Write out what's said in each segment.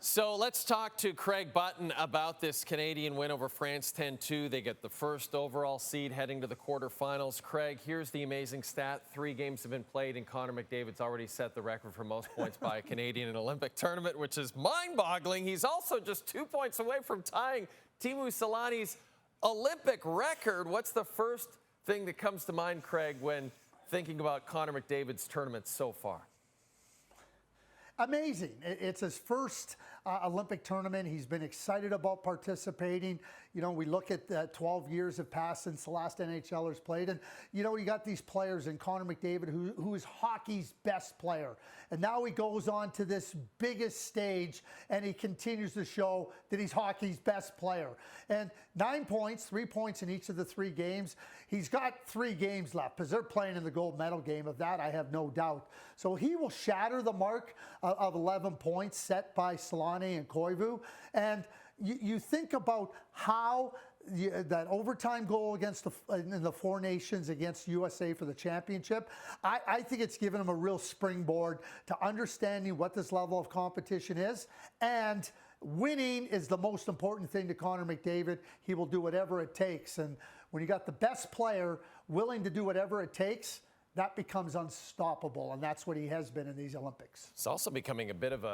So let's talk to Craig Button about this Canadian win over France 10-2. They get the first overall seed heading to the quarterfinals. Craig, here's the amazing stat. 3 games have been played, and Connor McDavid's already set the record for most points by a Canadian in an Olympic tournament, which is mind-boggling. He's also just 2 points away from tying Teemu Selanne's Olympic record. What's the first thing that comes to mind, Craig, when thinking about Connor McDavid's tournament so far? Amazing. It's his first Olympic tournament. He's been excited about participating. You know, we look at 12 years have passed since the last NHLers played. And, you know, you got these players in Connor McDavid, who is hockey's best player. And now he goes on to this biggest stage, and he continues to show that he's hockey's best player. And 9 points, 3 points in each of the 3 games. He's got 3 games left because they're playing in the gold medal game. Of that, I have no doubt. So he will shatter the mark of 11 points set by Selanne and Koivu. And you think about how that overtime goal against in the 4 nations against USA for the championship, I think it's given him a real springboard to understanding what this level of competition is. And winning is the most important thing to Connor McDavid. He will do whatever it takes. And when you got the best player willing to do whatever it takes, that becomes unstoppable, and that's what he has been in these Olympics. It's also becoming a bit of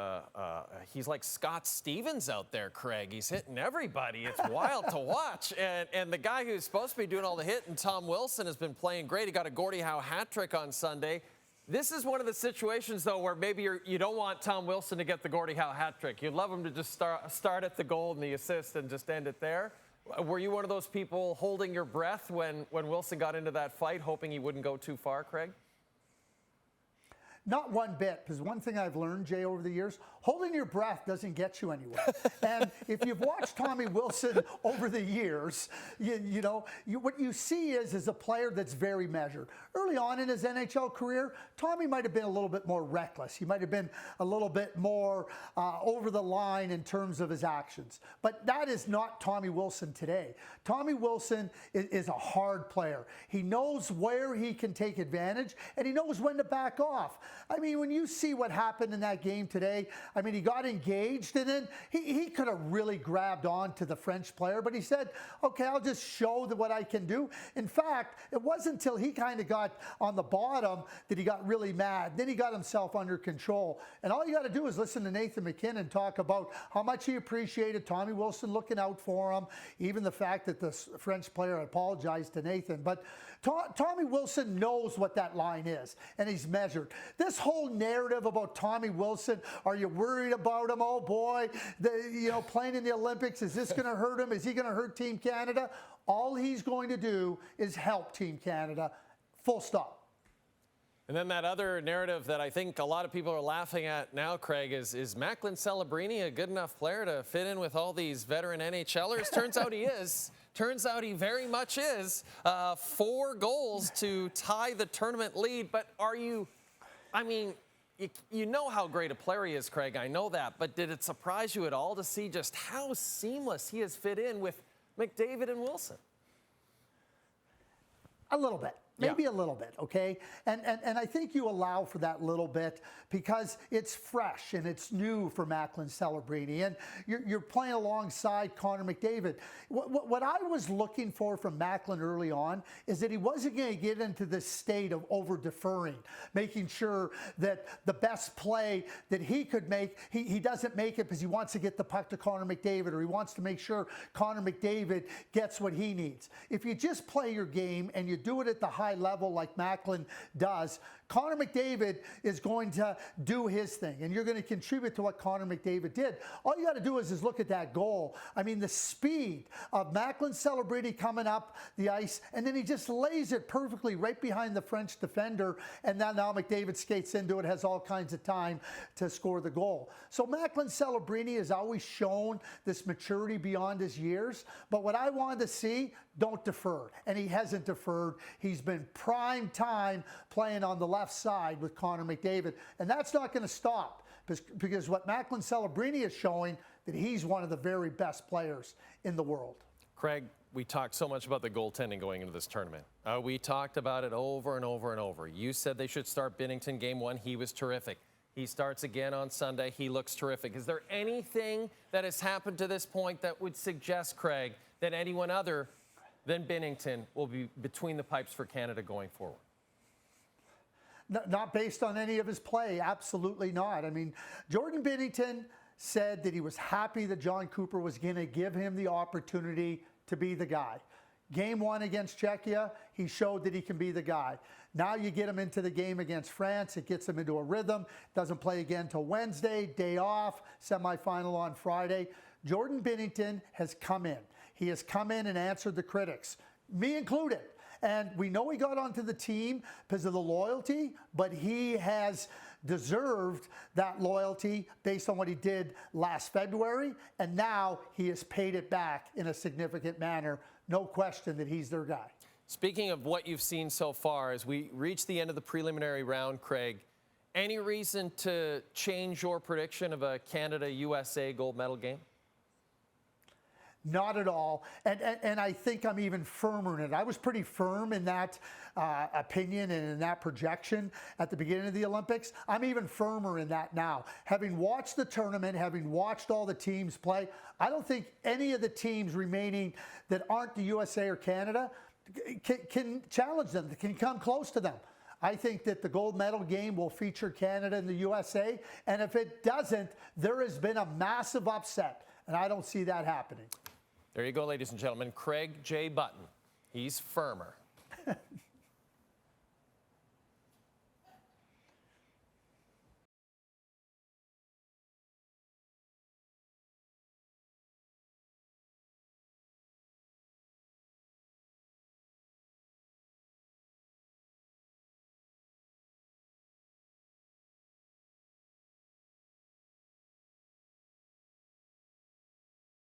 he's like Scott Stevens out there, Craig. He's hitting everybody. It's wild to watch. And the guy who's supposed to be doing all the hitting, Tom Wilson, has been playing great. He got a Gordie Howe hat trick on Sunday. This is one of the situations, though, where maybe you don't want Tom Wilson to get the Gordie Howe hat trick. You'd love him to just start at the goal and the assist and just end it there. Were you one of those people holding your breath when Wilson got into that fight, hoping he wouldn't go too far, Craig? Not one bit, because one thing I've learned, Jay, over the years, holding your breath doesn't get you anywhere. And if you've watched Tommy Wilson over the years, what you see is a player that's very measured. Early on in his NHL career, Tommy might have been a little bit more reckless. He might have been a little bit more over the line in terms of his actions. But that is not Tommy Wilson today. Tommy Wilson is a hard player. He knows where he can take advantage, and he knows when to back off. I mean, when you see what happened in that game today, I mean, he got engaged, and then he could have really grabbed on to the French player, but he said, okay, I'll just show what I can do. In fact, it wasn't until he kind of got on the bottom that he got really mad. Then he got himself under control. And all you got to do is listen to Nathan McKinnon talk about how much he appreciated Tommy Wilson looking out for him, even the fact that the French player apologized to Nathan. But Tommy Wilson knows what that line is, and he's measured. This whole narrative about Tommy Wilson, are you worried about him? Oh boy, playing in the Olympics, is this going to hurt him? Is he going to hurt Team Canada? All he's going to do is help Team Canada, full stop. And then that other narrative that I think a lot of people are laughing at now, Craig, is Macklin Celebrini a good enough player to fit in with all these veteran NHLers? Turns out he is. Turns out he very much is. 4 goals to tie the tournament lead. But you know how great a player he is, Craig. I know that. But did it surprise you at all to see just how seamless he has fit in with McDavid and Wilson? A little bit. Maybe a little bit, okay? And I think you allow for that little bit because it's fresh and it's new for Macklin Celebrini. And you're playing alongside Connor McDavid. What I was looking for from Macklin early on is that he wasn't going to get into this state of over-deferring, making sure that the best play that he could make, he doesn't make it because he wants to get the puck to Connor McDavid, or he wants to make sure Connor McDavid gets what he needs. If you just play your game and you do it at the high level like Macklin does, Connor McDavid is going to do his thing, and you're going to contribute to what Connor McDavid did. All you got to do is look at that goal. I mean, the speed of Macklin Celebrini coming up the ice, and then he just lays it perfectly right behind the French defender, and now McDavid skates into it, has all kinds of time to score the goal. So Macklin Celebrini has always shown this maturity beyond his years, but what I wanted to see, don't defer, and he hasn't deferred. He's been prime time playing on the left side with Connor McDavid, and that's not going to stop because what Macklin Celebrini is showing, that he's one of the very best players in the world. Craig, we talked so much about the goaltending going into this tournament. We talked about it over and over and over. You said they should start Bennington game 1. He was terrific. He starts again on Sunday. He looks terrific. Is there anything that has happened to this point that would suggest, Craig, that anyone other than Binnington will be between the pipes for Canada going forward? Not based on any of his play. Absolutely not. I mean, Jordan Binnington said that he was happy that John Cooper was going to give him the opportunity to be the guy. Game 1 against Czechia, he showed that he can be the guy. Now you get him into the game against France. It gets him into a rhythm. Doesn't play again till Wednesday, day off, semifinal on Friday. Jordan Binnington has come in. He has come in and answered the critics, me included. And we know he got onto the team because of the loyalty, but he has deserved that loyalty based on what he did last February. And now he has paid it back in a significant manner. No question that he's their guy. Speaking of what you've seen so far, as we reach the end of the preliminary round, Craig, any reason to change your prediction of a Canada-USA gold medal game? Not at all. And I think I'm even firmer in it. I was pretty firm in that opinion and in that projection at the beginning of the Olympics. I'm even firmer in that now. Having watched the tournament, having watched all the teams play, I don't think any of the teams remaining that aren't the USA or Canada can challenge them, can come close to them. I think that the gold medal game will feature Canada and the USA. And if it doesn't, there has been a massive upset. And I don't see that happening. There you go, ladies and gentlemen. Craig J. Button. He's firmer.